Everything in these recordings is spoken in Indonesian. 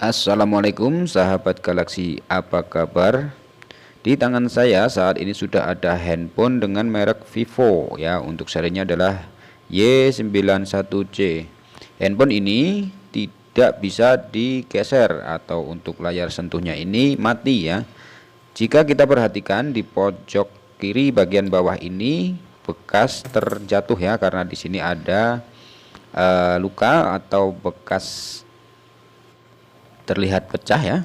Assalamualaikum sahabat Galaxy, apa kabar? Di tangan saya saat ini sudah ada handphone dengan merek Vivo ya. Untuk serinya adalah Y91C. Handphone ini tidak bisa digeser atau untuk layar sentuhnya ini mati ya. Jika kita perhatikan di pojok kiri bagian bawah ini bekas terjatuh ya, karena di sini ada luka atau bekas terlihat pecah ya.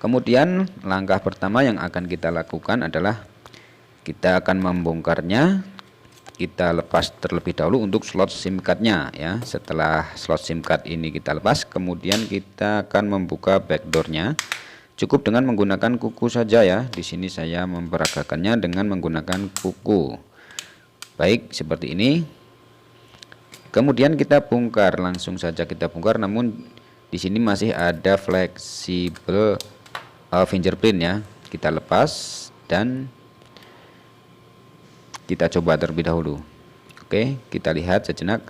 Kemudian langkah pertama yang akan kita lakukan adalah kita akan membongkarnya. Kita lepas terlebih dahulu untuk slot SIM cardnya ya. Setelah slot SIM card ini kita lepas, kemudian kita akan membuka backdoornya. Cukup dengan menggunakan kuku saja ya. Di sini saya memperagakannya dengan menggunakan kuku. Baik, seperti ini. Kemudian kita bongkar, langsung saja kita bongkar, namun di sini masih ada fleksibel fingerprint ya. Kita lepas dan kita coba terlebih dahulu. Oke, kita lihat sejenak.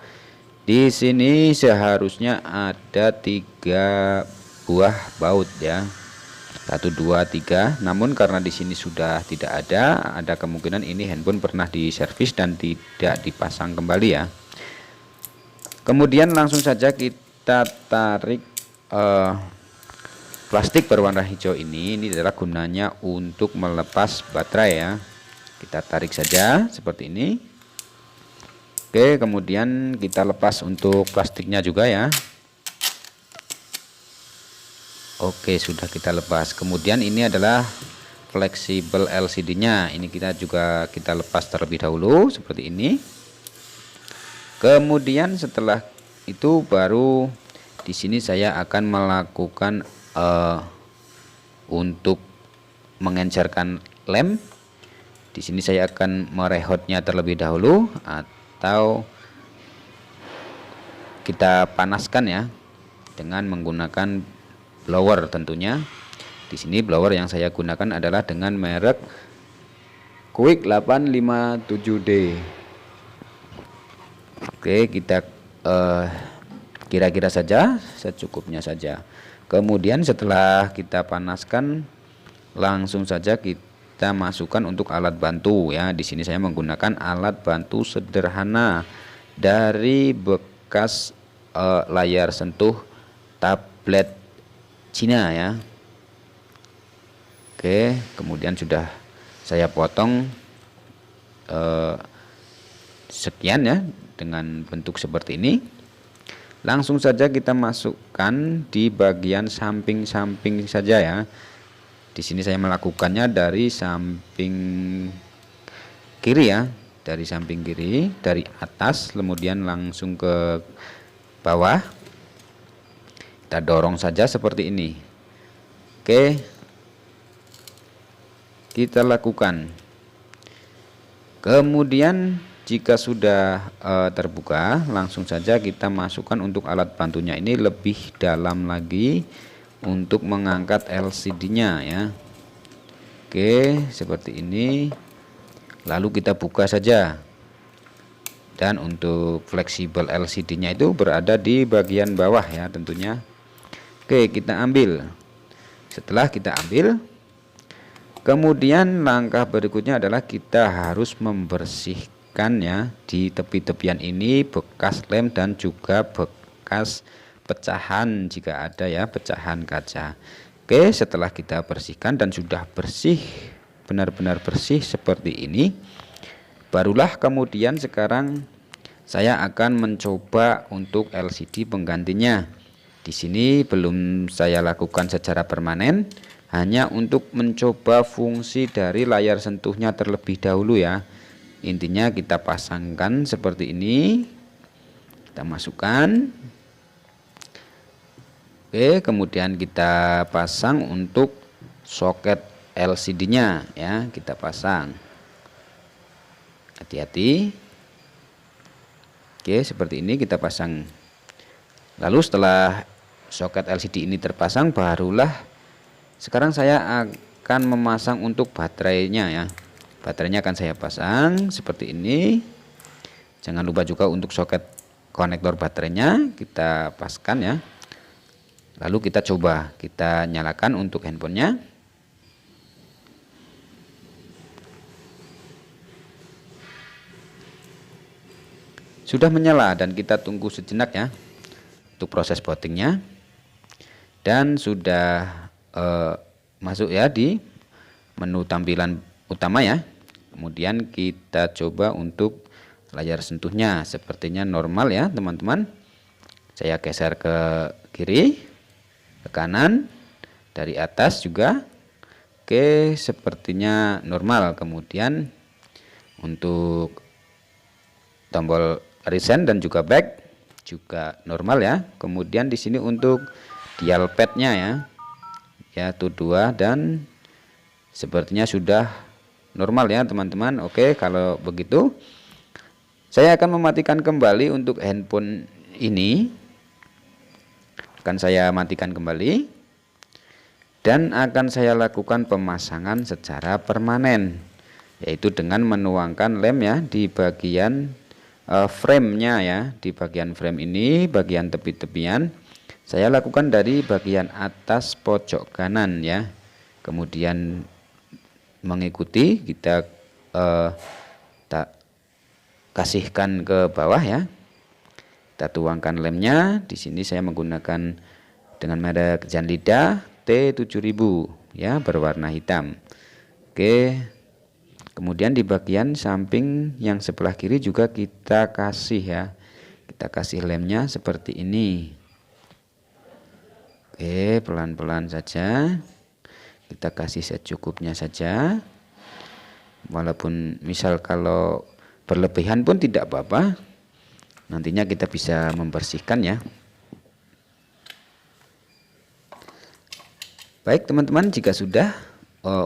Di sini seharusnya ada 3 buah baut ya. 1, 2, 3. Namun karena di sini sudah tidak ada kemungkinan ini handphone pernah diservis dan tidak dipasang kembali ya. Kemudian langsung saja kita tarik plastik berwarna hijau ini adalah gunanya untuk melepas baterai ya. Kita tarik saja seperti ini. Oke, kemudian kita lepas untuk plastiknya juga ya. Oke, sudah kita lepas. Kemudian ini adalah fleksibel LCD-nya. Ini kita lepas terlebih dahulu seperti ini. Kemudian setelah itu baru di sini saya akan melakukan untuk mengencerkan lem. Di sini saya akan merehotnya terlebih dahulu atau kita panaskan ya dengan menggunakan blower tentunya. Di sini blower yang saya gunakan adalah dengan merek Quick 857D. Oke, kita kira-kira saja, secukupnya saja. Kemudian setelah kita panaskan, langsung saja kita masukkan untuk alat bantu ya. Di sini saya menggunakan alat bantu sederhana dari bekas layar sentuh tablet Cina ya. Oke, kemudian sudah saya potong sekian ya dengan bentuk seperti ini. Langsung saja kita masukkan di bagian samping-samping saja ya. Di sini saya melakukannya dari samping kiri ya, dari samping kiri, dari atas kemudian langsung ke bawah. Kita dorong saja seperti ini. Oke. Kita lakukan. Kemudian jika sudah terbuka, langsung saja kita masukkan untuk alat bantunya ini lebih dalam lagi untuk mengangkat LCD-nya ya. Oke, seperti ini. Lalu kita buka saja. Dan untuk fleksibel LCD-nya itu berada di bagian bawah ya tentunya. Oke, kita ambil. Setelah kita ambil, kemudian langkah berikutnya adalah kita harus membersihkan ya di tepi-tepian ini bekas lem dan juga bekas pecahan jika ada ya, pecahan kaca. Oke, setelah kita bersihkan dan sudah bersih, benar-benar bersih seperti ini, barulah kemudian sekarang saya akan mencoba untuk LCD penggantinya. Di sini belum saya lakukan secara permanen, hanya untuk mencoba fungsi dari layar sentuhnya terlebih dahulu ya. Intinya kita pasangkan seperti ini, kita masukkan. Oke, kemudian kita pasang untuk soket LCD-nya ya, kita pasang. Hati-hati. Oke, seperti ini kita pasang. Lalu setelah soket LCD ini terpasang, barulah sekarang saya akan memasang untuk baterainya ya. Baterainya akan saya pasang seperti ini. Jangan lupa juga untuk soket konektor baterainya kita paskan ya. Lalu kita coba, kita nyalakan untuk handphonenya. Sudah menyala dan kita tunggu sejenak ya untuk proses bootingnya. Dan sudah masuk ya di menu tampilan utama ya. Kemudian kita coba untuk layar sentuhnya, sepertinya normal ya teman-teman. Saya geser ke kiri, ke kanan, dari atas juga. Oke, sepertinya normal. Kemudian untuk tombol resend dan juga back juga normal ya. Kemudian di sini untuk dial padnya ya tuh 2, dan sepertinya sudah normal ya teman-teman. Oke, kalau begitu saya akan mematikan kembali untuk handphone ini. Akan saya matikan kembali dan akan saya lakukan pemasangan secara permanen, yaitu dengan menuangkan lem ya di bagian frame-nya ya. Di bagian frame ini, bagian tepi-tepian, saya lakukan dari bagian atas pojok kanan ya. Kemudian mengikuti, kita tak kasihkan ke bawah ya. Kita tuangkan lemnya. Di sini saya menggunakan dengan merek Janlida T7000 ya, berwarna hitam. Oke. Kemudian di bagian samping yang sebelah kiri juga kita kasih ya. Kita kasih lemnya seperti ini. Oke, pelan-pelan saja. Kita kasih secukupnya saja. Walaupun misal kalau berlebihan pun tidak apa-apa. Nantinya kita bisa membersihkan ya. Baik teman-teman, jika sudah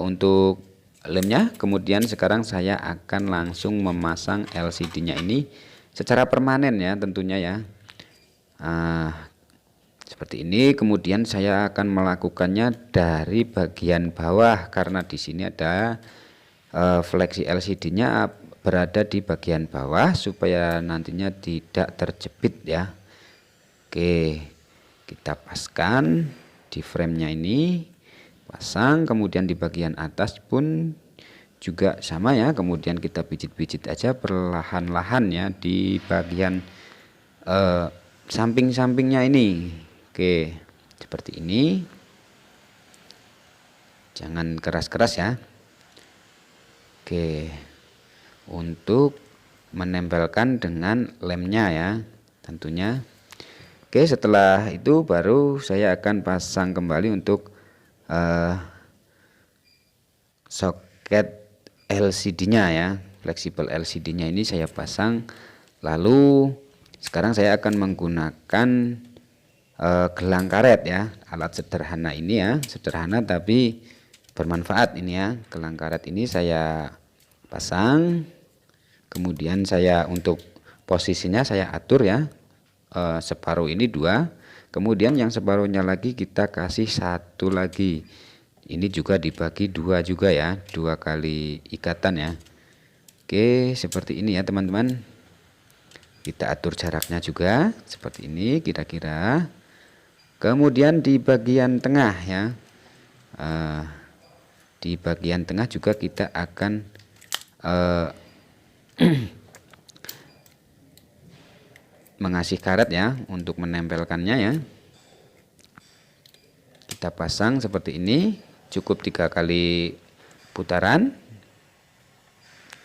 untuk lemnya, kemudian sekarang saya akan langsung memasang LCD-nya ini secara permanen ya tentunya ya. Seperti ini. Kemudian saya akan melakukannya dari bagian bawah karena di sini ada fleksi LCD-nya berada di bagian bawah supaya nantinya tidak terjepit ya. Oke, kita paskan di frame-nya ini, pasang. Kemudian di bagian atas pun juga sama ya. Kemudian kita pijit-pijit aja perlahan-lahan ya di bagian samping-sampingnya ini. Oke, seperti ini. Jangan keras-keras ya. Oke, untuk menempelkan dengan lemnya ya tentunya. Oke, setelah itu baru saya akan pasang kembali untuk soket LCD-nya ya. Fleksibel LCD-nya ini saya pasang. Lalu sekarang saya akan menggunakan gelang karet ya. Alat sederhana ini ya, sederhana tapi bermanfaat ini ya. Gelang karet ini saya pasang. Kemudian saya untuk posisinya saya atur ya, separuh ini 2, kemudian yang separuhnya lagi kita kasih 1 lagi. Ini juga dibagi 2 juga ya, 2 kali ikatan ya. Oke, seperti ini ya teman-teman. Kita atur jaraknya juga seperti ini kira-kira. Kemudian di bagian tengah ya, di bagian tengah juga kita akan mengasih karet ya untuk menempelkannya ya. Kita pasang seperti ini, cukup 3 kali putaran.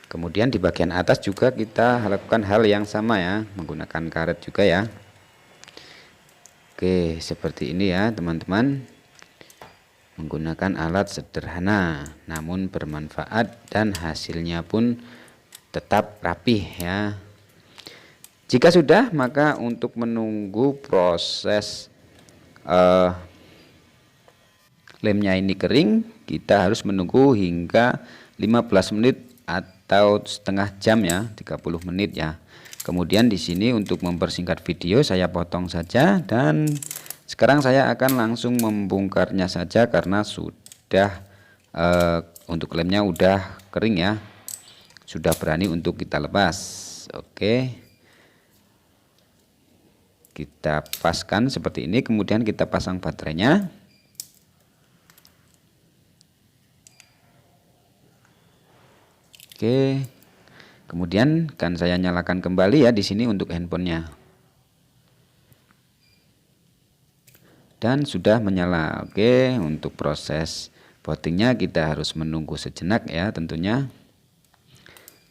Kemudian di bagian atas juga kita lakukan hal yang sama ya, menggunakan karet juga ya. Oke, seperti ini ya teman-teman. Menggunakan alat sederhana namun bermanfaat dan hasilnya pun tetap rapih ya. Jika sudah, maka untuk menunggu proses lemnya ini kering, kita harus menunggu hingga 15 menit atau setengah jam ya, 30 menit ya. Kemudian di sini untuk mempersingkat video saya potong saja, dan sekarang saya akan langsung membongkarnya saja karena sudah untuk lemnya udah kering ya. Sudah berani untuk kita lepas. Oke, kita paskan seperti ini, kemudian kita pasang baterainya. Oke, kemudian kan saya nyalakan kembali ya di sini untuk handphonenya, dan sudah menyala. Oke, untuk proses bootingnya kita harus menunggu sejenak ya tentunya.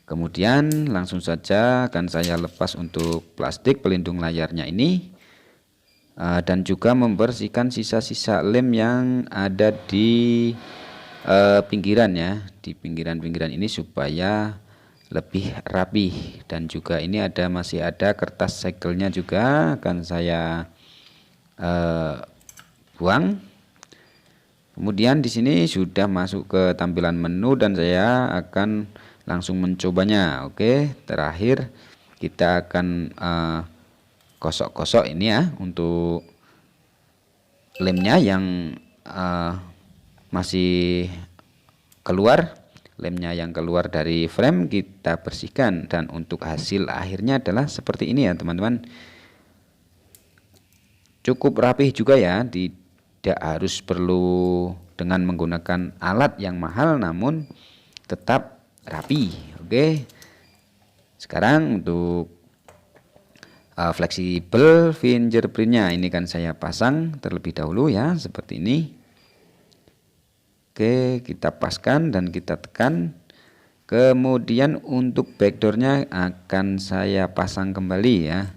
Kemudian langsung saja akan saya lepas untuk plastik pelindung layarnya ini, dan juga membersihkan sisa-sisa lem yang ada di pinggiran ya, di pinggiran-pinggiran ini supaya lebih rapi. Dan juga ini masih ada kertas segelnya juga akan saya buang. Kemudian di sini sudah masuk ke tampilan menu dan saya akan langsung mencobanya. Oke, terakhir kita akan gosok-gosok ini ya untuk lemnya yang masih keluar, lemnya yang keluar dari frame kita bersihkan, dan untuk hasil akhirnya adalah seperti ini ya teman-teman. Cukup rapih juga ya, tidak harus perlu dengan menggunakan alat yang mahal, namun tetap rapi. Oke, sekarang untuk fleksibel fingerprintnya ini kan saya pasang terlebih dahulu ya, seperti ini. Oke, kita paskan dan kita tekan. Kemudian untuk backdoornya akan saya pasang kembali ya,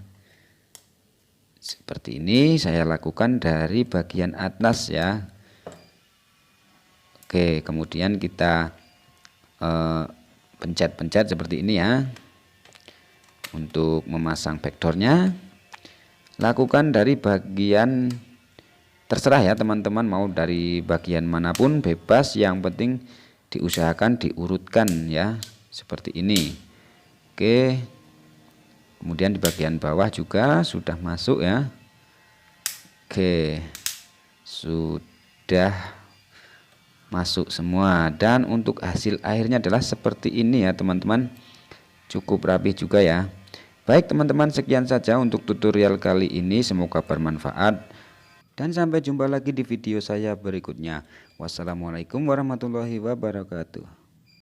seperti ini. Saya lakukan dari bagian atas ya. Oke, kemudian kita pencet-pencet seperti ini ya. Untuk memasang backdoornya, lakukan dari bagian terserah ya teman-teman, mau dari bagian manapun bebas, yang penting diusahakan diurutkan ya, seperti ini. Oke, kemudian di bagian bawah juga sudah masuk ya. Oke, sudah masuk semua, dan untuk hasil akhirnya adalah seperti ini ya teman-teman. Cukup rapi juga ya. Baik teman-teman, sekian saja untuk tutorial kali ini, semoga bermanfaat dan sampai jumpa lagi di video saya berikutnya. Wassalamualaikum warahmatullahi wabarakatuh.